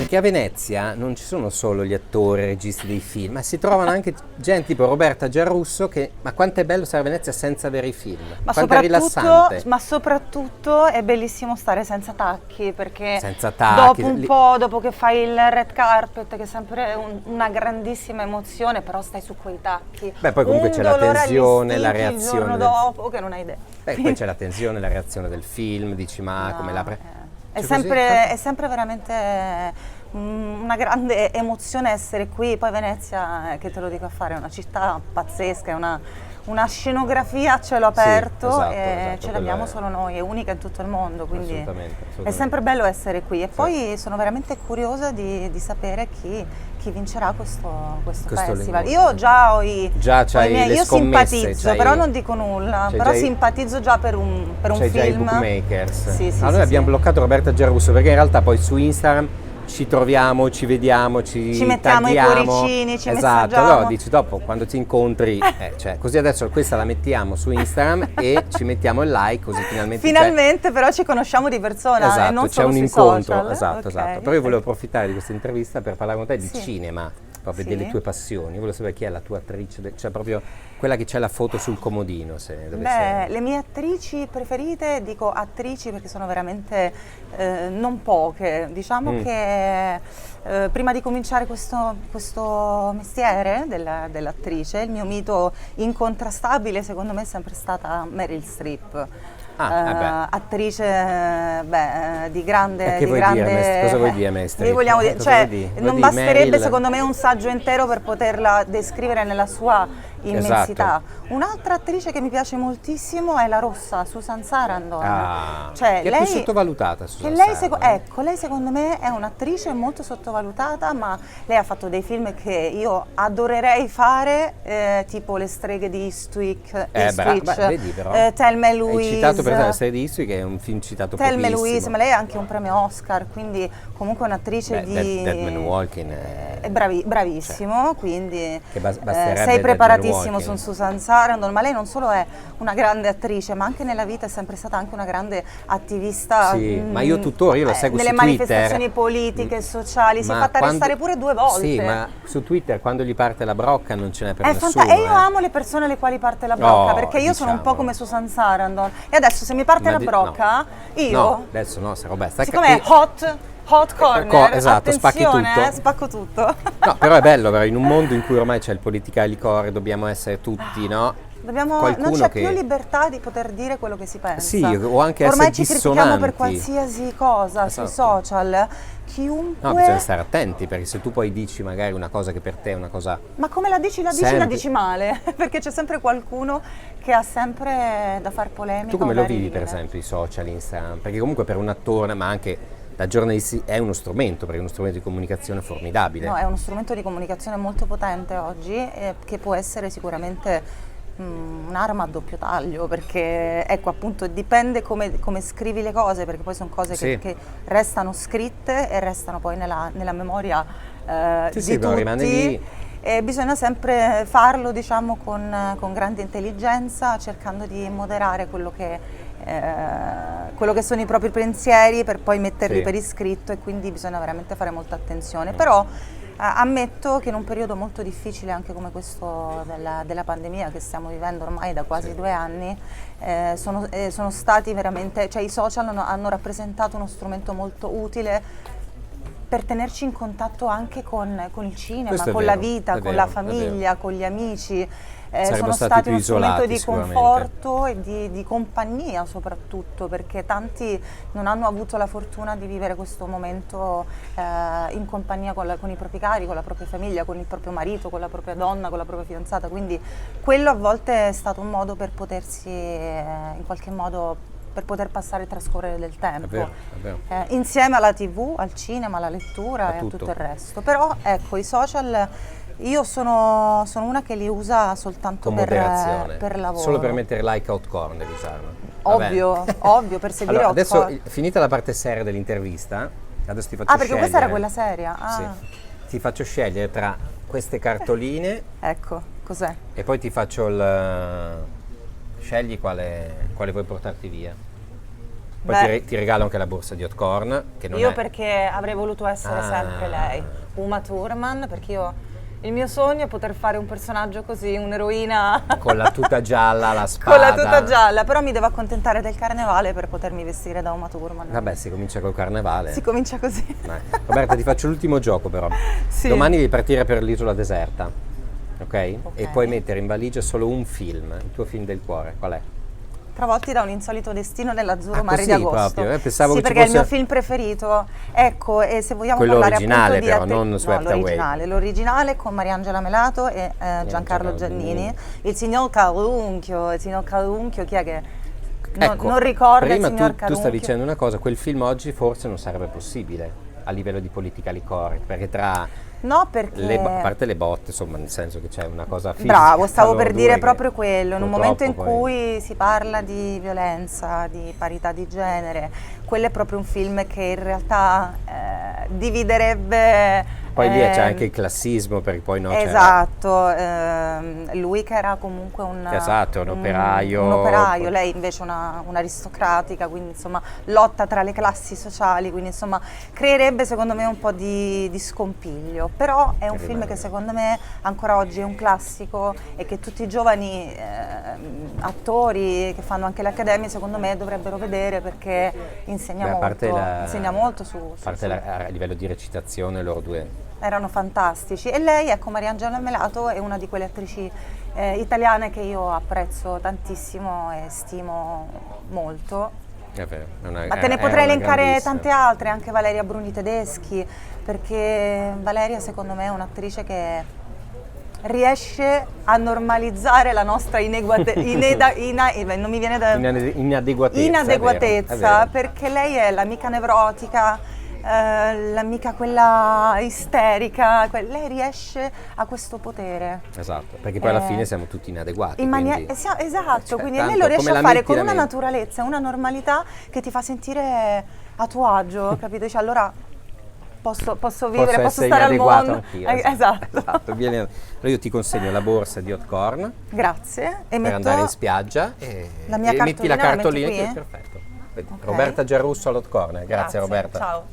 Perché a Venezia non ci sono solo gli attori, i registi dei film, ma si trovano anche gente tipo Roberta Giarrusso che, ma quanto è bello stare a Venezia senza avere i film, quanto è rilassante. Ma soprattutto è bellissimo stare senza tacchi, perché Senza tacchi, dopo un po', dopo che fai il red carpet, che è sempre una grandissima emozione, però stai su quei tacchi. Beh, poi comunque c'è la tensione, la reazione. Il giorno dopo che non hai idea. Beh, poi c'è la tensione, la reazione del film, dici ma come la È sempre veramente una grande emozione essere qui. Poi Venezia, che te lo dico a fare, è una città pazzesca, è una scenografia a cielo aperto, esatto, e ce l'abbiamo solo noi, è unica in tutto il mondo, quindi assolutamente. è sempre bello essere qui. E poi sono veramente curiosa di sapere chi vincerà questo festival. Io già ho i miei, io simpatizzo, però non dico nulla, però simpatizzo già per un film. Già i bookmakers. Sì, noi abbiamo bloccato Roberta Giarrusso perché in realtà poi su Instagram ci troviamo, ci vediamo, ci mettiamo tagghiamo. I cuoricini, ci esatto, messaggiamo. allora dici dopo quando ti incontri, così adesso questa la mettiamo su Instagram e ci mettiamo il like, così finalmente però ci conosciamo di persona, esatto, e non c'è solo un sui incontro, social. esatto. Però io volevo approfittare di questa intervista per parlare con te di cinema, proprio Sì. delle tue passioni. Io volevo sapere chi è la tua attrice, cioè proprio quella che c'è la foto sul comodino. Le mie attrici preferite, dico attrici perché sono veramente non poche. Diciamo che prima di cominciare questo mestiere dell'attrice, il mio mito incontrastabile secondo me è sempre stata Meryl Streep. Attrice di grande... cosa vuoi dire Meryl Streep? Cioè, non basterebbe secondo me un saggio intero per poterla descrivere nella sua immensità. Esatto. Un'altra attrice che mi piace moltissimo è la rossa, Susan Sarandon. Che è più sottovalutata Susan Sarandon. Lei secondo me è un'attrice molto sottovalutata, ma lei ha fatto dei film che io adorerei fare, tipo Le streghe di Eastwick, vedi però. Thelma e Louise. Hai citato per esempio Le streghe di Eastwick, che è un film citato pochissimo. Thelma e Louise, ma lei ha anche un premio Oscar, quindi comunque un'attrice Dead Man Walking è bravissimo, quindi che basterebbe sei preparatissimo su Susan Sarandon, ma lei non solo è una grande attrice, ma anche nella vita è sempre stata anche una grande attivista. Sì, ma io tuttora la seguo su Twitter. Nelle manifestazioni politiche e sociali, si è fatta arrestare pure 2 volte. Sì, ma su Twitter quando gli parte la brocca non ce n'è per nessuno. E io amo le persone alle quali parte la brocca, perché io sono un po' come Susan Sarandon. E adesso se mi parte la brocca, io... No, adesso no, se Roberta... Siccome è hot corner, esatto, spacco tutto. No, però è bello, in un mondo in cui ormai c'è il politically correct, dobbiamo essere tutti, no? Non c'è più libertà di poter dire quello che si pensa. Sì, o anche ormai essere ci critichiamo per dissonanti. qualsiasi cosa sui social. Chiunque... No, bisogna stare attenti, perché se tu poi dici magari una cosa che per te è una cosa... Ma come la dici male, perché c'è sempre qualcuno che ha sempre da far polemica. Tu come lo vivi per esempio i social, Instagram? Perché comunque per un attore, ma anche da giornalisti, è uno strumento, perché è uno strumento di comunicazione formidabile. No, è uno strumento di comunicazione molto potente oggi, che può essere sicuramente un'arma a doppio taglio, perché ecco appunto dipende come scrivi le cose, perché poi sono cose che restano scritte e restano poi nella memoria di tutti. Rimane lì. E bisogna sempre farlo, diciamo, con grande intelligenza, cercando di moderare quello che sono i propri pensieri per poi metterli per iscritto, e quindi bisogna veramente fare molta attenzione. Però ammetto che in un periodo molto difficile anche come questo della pandemia che stiamo vivendo ormai da quasi 2 anni, sono stati veramente, cioè i social hanno rappresentato uno strumento molto utile per tenerci in contatto anche con il cinema, con la vita, con la famiglia, con gli amici. Sono stati uno strumento di conforto e di compagnia soprattutto, perché tanti non hanno avuto la fortuna di vivere questo momento in compagnia con i propri cari, con la propria famiglia, con il proprio marito, con la propria donna, con la propria fidanzata, quindi quello a volte è stato un modo per potersi in qualche modo per poter passare e trascorrere del tempo, è vero. Insieme alla TV, al cinema, alla lettura e a tutto il resto. Però ecco, i social io sono una che li usa soltanto per lavoro. Solo per mettere like Hot Corn devi usarlo. Ovvio, per seguire allora, Hot Corn. Adesso, finita la parte seria dell'intervista, adesso ti faccio scegliere. Perché questa era quella seria? Sì. Ti faccio scegliere tra queste cartoline. Ecco, cos'è? E poi ti faccio scegli quale vuoi portarti via. Poi ti regalo anche la borsa di Hot Corn, che non io è... perché avrei voluto essere sempre lei, Uma Thurman, perché il mio sogno è poter fare un personaggio così, un'eroina con la tuta gialla, la spada. con la tuta gialla, però mi devo accontentare del carnevale per potermi vestire da Uma Thurman. Vabbè, si comincia col carnevale. Si comincia così. Roberta, ti faccio l'ultimo gioco però. Sì. Domani devi partire per l'isola deserta, ok? E puoi mettere in valigia solo un film, il tuo film del cuore, qual è? Travolti da un insolito destino nell'azzurro mare così di agosto. proprio, pensavo sì, che ci perché è il fosse... mio film preferito. Ecco, e se vogliamo quello parlare originale appunto di però, non Swept Away. l'originale con Mariangela Melato e Giancarlo Giannini. Il signor Carunchio, chi è che non ricorda il signor Carunchio? Tu stavi dicendo una cosa, quel film oggi forse non sarebbe possibile a livello di politically correct, perché tra... No, perché... a parte le botte, insomma, nel senso che c'è una cosa fisica. Bravo, stavo loro per due dire che proprio quello, in un momento in poi... cui si parla di violenza, di parità di genere, quello è proprio un film che in realtà dividerebbe... Poi lì c'è anche il classismo, perché poi no, esatto, lui che era comunque un operaio. Un operaio, lei invece un'aristocratica, quindi insomma lotta tra le classi sociali, quindi insomma creerebbe secondo me un po' di scompiglio, però è un film che secondo me ancora oggi è un classico e che tutti i giovani attori che fanno anche le accademie secondo me dovrebbero vedere, perché insegna molto su a livello di recitazione loro due erano fantastici. E lei, ecco, Mariangela Melato è una di quelle attrici italiane che io apprezzo tantissimo e stimo molto. È vero, ma te ne potrei elencare tante altre, anche Valeria Bruni Tedeschi, perché Valeria secondo me è un'attrice che riesce a normalizzare la nostra inadeguatezza, perché lei è l'amica nevrotica, l'amica quella isterica, lei riesce a questo potere. Esatto, perché poi alla fine siamo tutti inadeguati. Esatto, quindi lei lo riesce a fare con una naturalezza, una normalità che ti fa sentire a tuo agio, capito? Dice, allora posso vivere, posso stare al mondo. Anch'io, esatto. Allora io ti consegno la borsa di Hot Corn. Grazie. Per andare in spiaggia e metti la cartolina che è perfetto. Okay. Roberta Giarrusso all'Hot Corn. Grazie Roberta. Ciao.